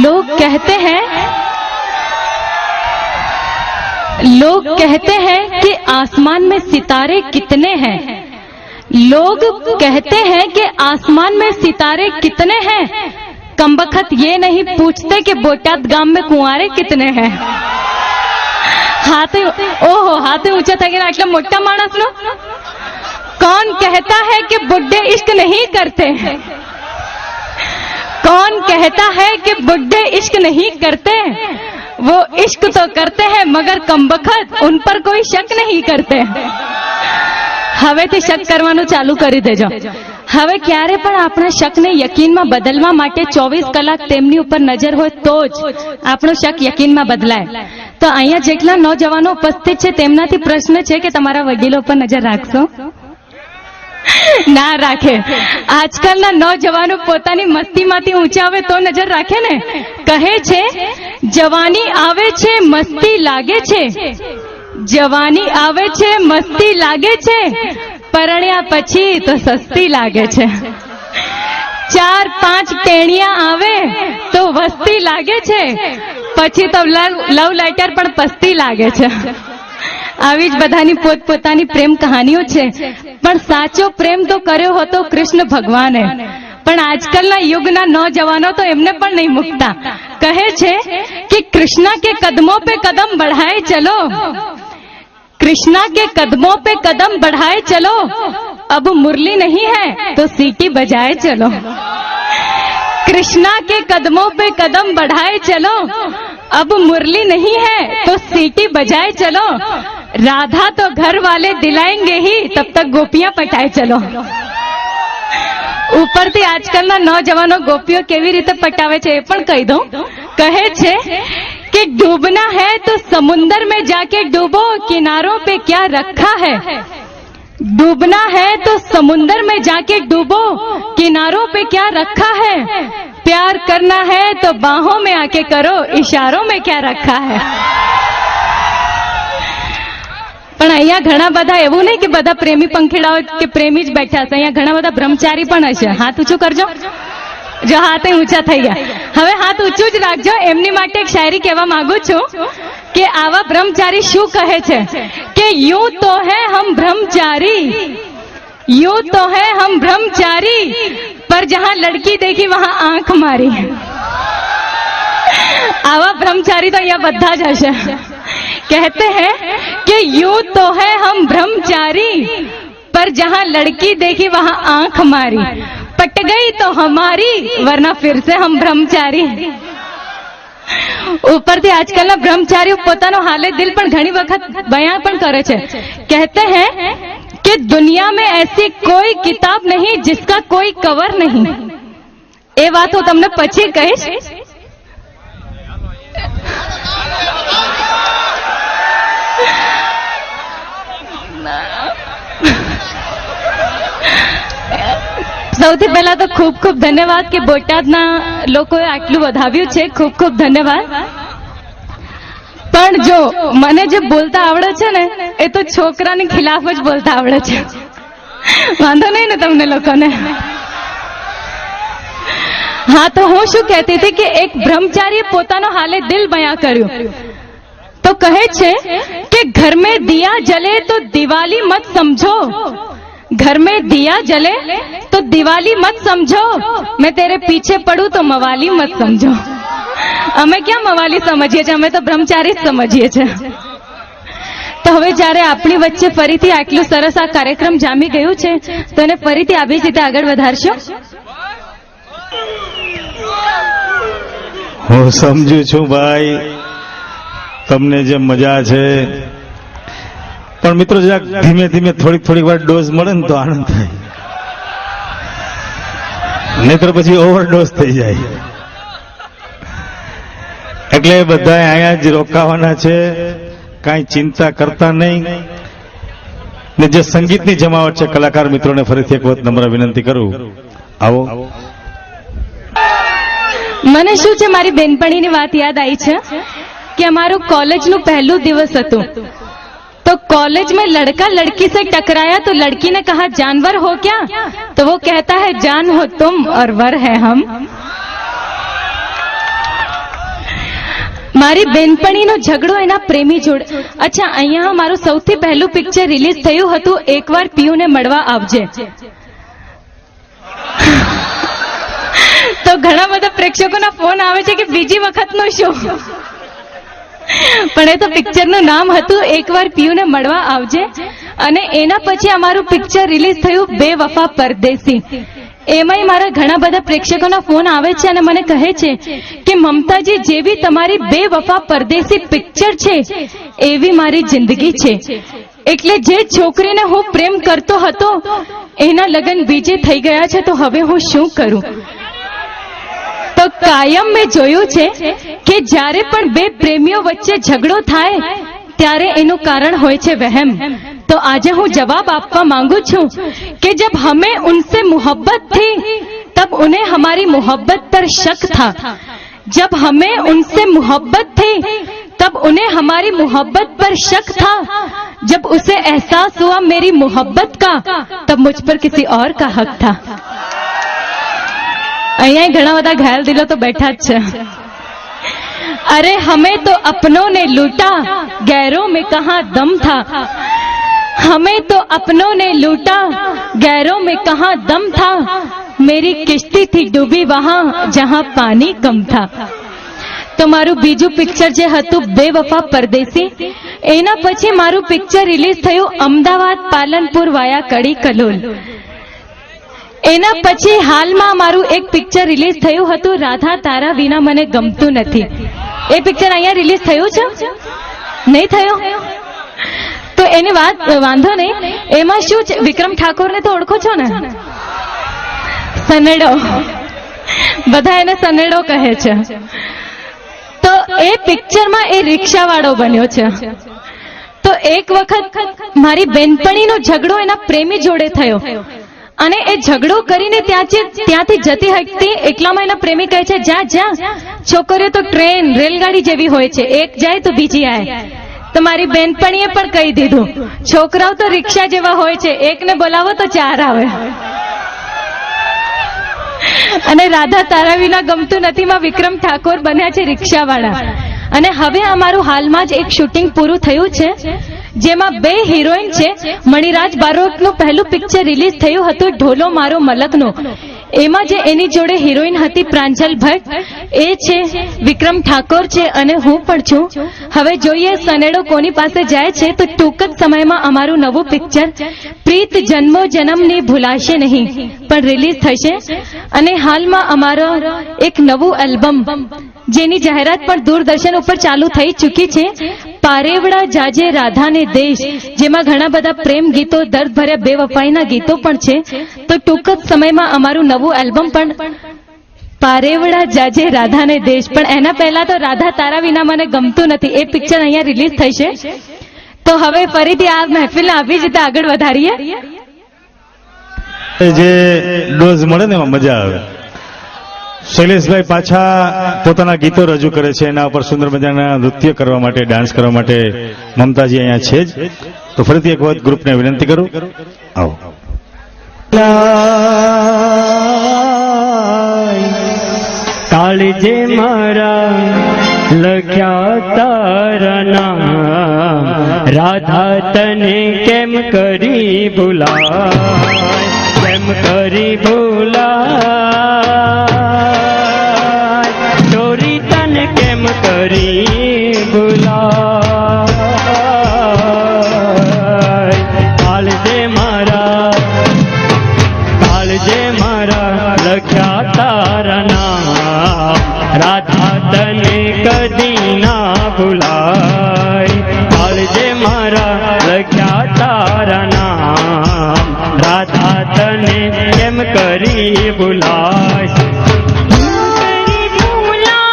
लोग कहते हैं कि आसमान में सितारे कितने हैं। लोग कहते हैं कि आसमान में सितारे कितने हैं, कमबख्त ये नहीं पूछते कि बोटाद गांव में कुंवारे कितने हैं। हाथ ऊंचा था गया आटला मोटा मानस नो। कौन कहता है कि बुड्ढे इश्क नहीं करते? कौन कहता है कि बुड्ढे इश्क नहीं करते? वो इश्क तो करते हैं मगर कमबख्त उन पर कोई शक नहीं करते। હવેથી શક કરવાનું ચાલુ કરી દેજો। હવે ક્યારે પણ આપણા શકને યકીનમાં બદલવા માટે 24 કલાક તેમની ઉપર નજર હોય તો જ આપણો શક યકીનમાં બદલાય। તો અહીંયા જેટલા નોજવાનો ઉપસ્થિત છે તેમનાથી પ્રશ્ન છે કે તમારા વડીલો પર નજર રાખશો? ના રાખે। આજકાલના નોજવાનો પોતાની મસ્તીમાંથી ઊંચા આવે તો નજર રાખે ને। કહે છે જવાની આવે છે મસ્તી લાગે છે, જવાની આવે છે મસ્તી લાગે છે, પરણ્યા પછી તો સસ્તી લાગે છે। 4-5 ટેણિયા આવે તો વસ્તી લાગે છે, પછી તો લવ લેટર પણ પસ્તી લાગે છે। આવી જ બધાની પોતપોતાની પ્રેમ કહાનીઓ છે, પણ સાચો પ્રેમ તો કર્યો હતો કૃષ્ણ ભગવાને। પણ આજકાલના યુગના નौजवानों तो એમને પણ નહીં મુકતા। કહે છે કે कृष्णा के कदमों पे कदम बढ़ाए चलो, कृष्णा के कदमों पे कदम बढ़ाए चलो, अब मुरली नहीं है तो सीटी बजाए चलो। कृष्णा के कदमों पे कदम बढ़ाए चलो, अब मुरली नहीं है तो सीटी बजाए चलो, राधा तो घर वाले दिलाएंगे ही तब तक गोपियां पटाए चलो। ઉપરથી આજકાલના નौजवानों गोपियों કેવી રીતે પટાવે છે એ પણ કહી દઉં। કહે છે कि डूबना है तो समुंदर में जाके डूबो, किनारों पे क्या रखा है। डूबना है तो समुंदर में जाके डूबो, किनारों पे क्या रखा है। प्यार करना है तो बाहों में आके करो, इशारों में क्या रखा है। પણ અહીંયા ઘણા બધા એવું નહીં કે બધા પ્રેમી પંખીડાઓ કે પ્રેમી જ બેઠા છે। અહીંયા ઘણા બધા બ્રહ્મચારી પણ હશે। હાથ ઊંચું કરજો। જો હાથ ઊંચા થઈ ગયા, હવે હાથ ઊંચું જ રાખજો। એમની માટે એક શાયરી કહેવા માંગુ છું કે આવા બ્રહ્મચારી શું કહે છે કે यूं तो है हम ब्रह्मचारी, यूं तो है हम ब्रह्मचारी, पर जहां लड़की देखी वहां आंख मारी। आवा ब्रह्मचारी तो અહીંયા બધા જ હશે। कहते हैं कि यूं तो है हम ब्रह्मचारी, पर जहां लड़की देखी वहां आंख मारी, पट गई तो हमारी वरना फिर से हम ब्रह्मचारी। ઉપરથી આજકાલના બ્રહ્મચારીઓ પોતાનો હાલે દિલ પણ ઘણી વખત બયાન પણ કરે છે। कहते हैं कि दुनिया में ऐसी कोई किताब नहीं जिसका कोई कवर नहीं। એ વાત હું તમને પછી કહીશ। સૌથી પહેલા તો ખૂબ ખૂબ ધન્યવાદ કે બોટાદના લોકોએ આટલું વધાવ્યું છે। ખૂબ ખૂબ ધન્યવાદ। પણ જો મને જે બોલતા આવડે છે ને એ તો છોકરાની ખિલાફ જ બોલતા આવડે છે। વાંધો નહીં ને તમને લોકોને? હા, તો હું શું કહેતી હતી કે એક બ્રહ્મચારીએ પોતાનો હાલે દિલ બયાન કર્યું। तो कहे छे कि घर में दिया जले तो दिवाली मत समझो, घर में दिया जले तो दिवाली मत समझो, मैं तेरे पीछे पड़ू तो मवाली मत समझो। हमें क्या मवाली समझिए छे, हमें तो ब्रह्मचारी समझिए छे। तो હવે જ્યારે આપણી વચ્ચે ફરીથી આટલું સરસ આ કાર્યક્રમ જામી ગયું છે તો એને ફરીથી આવી જ રીતે આગળ વધારશો। હું સમજુ છું ભાઈ તમને જે મજા છે, પણ મિત્રો જરાક ધીમે ધીમે થોડીક વાર ડોઝ મળે ને તો આનંદ થાય, નહીતર પછી ઓવરડોઝ થઈ જાય। એટલે બધાએ અહીંયા જ રોકાવાના છે, કાંઈ ચિંતા કરતા નહીં। ને જે સંગીતની જમાવટ છે કલાકાર મિત્રોને ફરીથી એક વખત નમ્ર વિનંતી કરું, આવો। મને શું છે મારી બેનપણીની વાત યાદ આવી છે कि हमारू कॉलेज નું पहलू दिवस હતું। तो कॉलेज में लड़का लड़की से टकराया तो लड़की ने कहा जानवर हो क्या, तो वो कहता है जान हो तुम और वर है हम। મારી બેનપણીનો ઝઘડો એના પ્રેમી જોડે. અચ્છા, અહીંયા મારું સૌથી પહેલું પિક્ચર રિલીઝ થયું હતું એકવાર પિયુને મળવા આવજે. તો ઘણા બધા પ્રેક્ષકોના ફોન આવે છે કે બીજી વખતનું શું, પણ એ તો પિક્ચરનું નામ હતું એકવાર પિયુને મળવા આવજે. અને એના પછી અમારું પિક્ચર રિલીઝ થયું બેવફા પરદેસી. એમાંય મારા ઘણા બધા પ્રેક્ષકોના ફોન આવે છે અને મને કહે છે કે મમતાજી, જેવી તમારી બેવફા પરદેસી પિક્ચર છે એવી મારી જિંદગી છે. એટલે જે છોકરીને હું પ્રેમ કરતો હતો એના લગ્ન બીજે થઈ ગયા છે, તો હવે હું શું કરું? તો કાયમ મેં જોયું છે કે જ્યારે પણ બે પ્રેમીઓ વચ્ચે ઝઘડો થાય ત્યારે એનું કારણ હોય છે વહેમ. तो आज हूँ जवाब आपका मांगू छू कि जब हमें उनसे मोहब्बत थी तब उन्हें हमारी मोहब्बत पर शक था. जब हमें उनसे मोहब्बत थी तब उन्हें हमारी मोहब्बत पर शक था. जब उसे एहसास हुआ मेरी मोहब्बत का तब मुझ पर किसी और का हक था. અહીંયા ઘણા બધા ઘાયલ દિલો તો બેઠા જ છે. अरे हमें तो अपनों ने लूटा गैरों में कहाँ दम था. हमें तो अपनों ने लूटा गैरों में कहाँ दम था. मेरी किश्ती थी डूबी वहाँ जहाँ पानी कम था. तो मारू बीजू पिक्चर जे हतुं बेवफा परदेसी, एना पछी मारू पिक्चर रिलीज थयुं अमदावाद पालनपुर वाया कड़ी कलोल. एना पछी हालमां मारू एक पिक्चर रिलीज थयुं हतुं राधा तारा विना मने गमतुं नथी. ए पिक्चर अहींया रिलीज थयुं छे? नहीं थयुं? तो एनी વાત વાંધો નહીં. એમાં શું છે, વિક્રમ ઠાકોરને તો ઓળખો છો ને? સનેડો, બધા એને સનેડો કહે છે. તો એ પિક્ચરમાં એ રિક્ષાવાળો બન્યો છે. તો એક વખત મારી બેનપણીનો ઝઘડો એના પ્રેમી જોડે થયો અને એ ઝઘડો કરીને ત્યાંથી જતી હતી એટલામાં એના પ્રેમી કહે છે, જા જા, છોકરીઓ તો ટ્રેન રેલગાડી જેવી હોય છે, એક જાય તો બીજી આવે. તો મારી બેનપણીએ પણ કહી દીધું, છોકરાઓ તો રિક્ષા જેવા હોય છે, એકને બોલાવો તો ચાર આવે. અને રાધા તારા વિના ગમતું નથી માં વિક્રમ ઠાકોર બન્યા છે રિક્ષાવાળા. અને હવે અમારું હાલમાં જ એક શૂટિંગ પૂરું થયું છે જેમાં બે હિરોઈન છે. મણિરાજ બારોટનું પહેલું પિક્ચર રિલીઝ થયું હતું ઢોલો મારો મલકનો. એમાં જે એની જોડે હિરોઈન હતી પ્રાંજલ ભટ્ટ, એ છે વિક્રમ ઠાકોર છે અને હું પણ છું. હવે જોઈએ સનેડો કોની પાસે જાય છે. તો ટૂંક જ સમયમાં અમારું નવું પિક્ચર પ્રીત જન્મો જન્મની ભૂલાશે નહીં પણ રિલીઝ થશે. અને હાલમાં અમારો એક નવું એલ્બમ જેની જાહેરાત પણ દૂરદર્શન ઉપર ચાલુ થઈ ચૂકી છે, પારેવડા જાજે રાધાને દેશ, જેમાં ઘણા બધા પ્રેમ ગીતો, દર્દ ભર્યા બેવફાઈના ગીતો પણ છે. તો ટૂંક જ સમયમાં અમારું નવું એલ્બમ પણ પારેવડા જાજે રાધાને દેશ. પણ એના પહેલા તો રાધા તારા વિના મને ગમતું નથી એ પિક્ચર અહીંયા રિલીઝ થશે. તો હવે ફરીથી આ મહેફિલને આવી જ રીતે આગળ વધારીએ. જે ડોઝ મળે ને એમાં મજા આવે. શૈલેષભાઈ પાછા પોતાના ગીતો રજૂ કરે છે, એના ઉપર સુંદર મજાના નૃત્ય કરવા માટે, ડાન્સ કરવા માટે મમતાજી અહીંયા છે જ. તો ફરીથી એક વખત ગ્રુપને વિનંતી કરું, આવો. કાળજે મારા લખ્યા તારા નામ, રાધા તને કેમ કરી ભૂલાય, કેમ કરી ભૂલાય, ચોરી તને કેમ કરી ભૂલાય. કાળજે મારા લખ્યા તારા નામ, રાધા તને કદી ના ભૂલાય. કાળજે મારા લખ્યા તારા નામ, રાધા તને કેમ કરી ભૂલાય. ભૂલા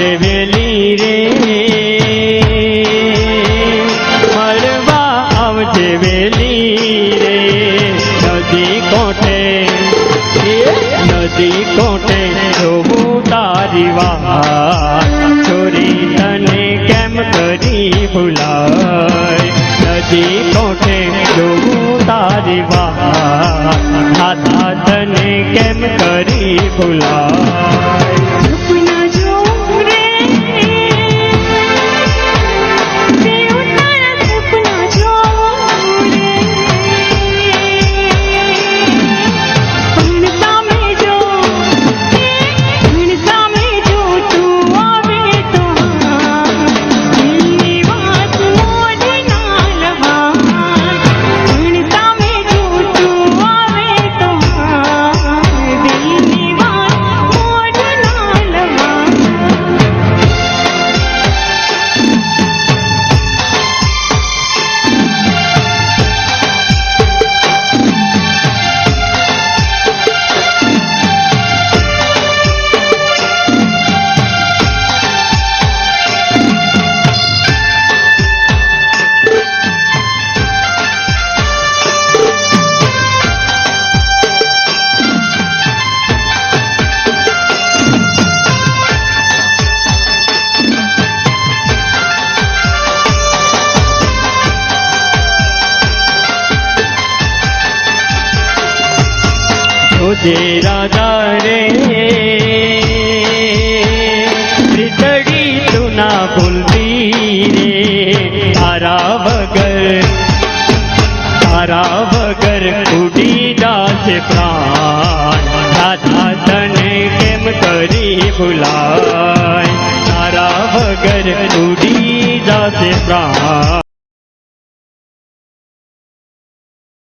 આવજે વેલી રે, મળવા આવજે વેલી રે, નદી કોઠે જોવું તારી વાત, છોરી તને કેમ કરી ભૂલાય, નદી કોઠે જોવું તારી વાત, દાદા તને કેમ કરી ભૂલાય. સપના જોઉં રે, દેવ તારા સપના જોઉં રે, પણ સામે જો તું આવે તો દિલની વાત મોઢે ના લવાય, પણ સામે જો તું આવે તો દિલની વાત મોઢે ના લવાય. જોજે રાજા રે, પ્રીતડી તું ના ભૂલતી રે, તારા વગર ઉડી જાશે પ્રાણ, રાધા તને કેમ કરી ભૂલાય, તારા વગર ઉડી જાશે પ્રાણ.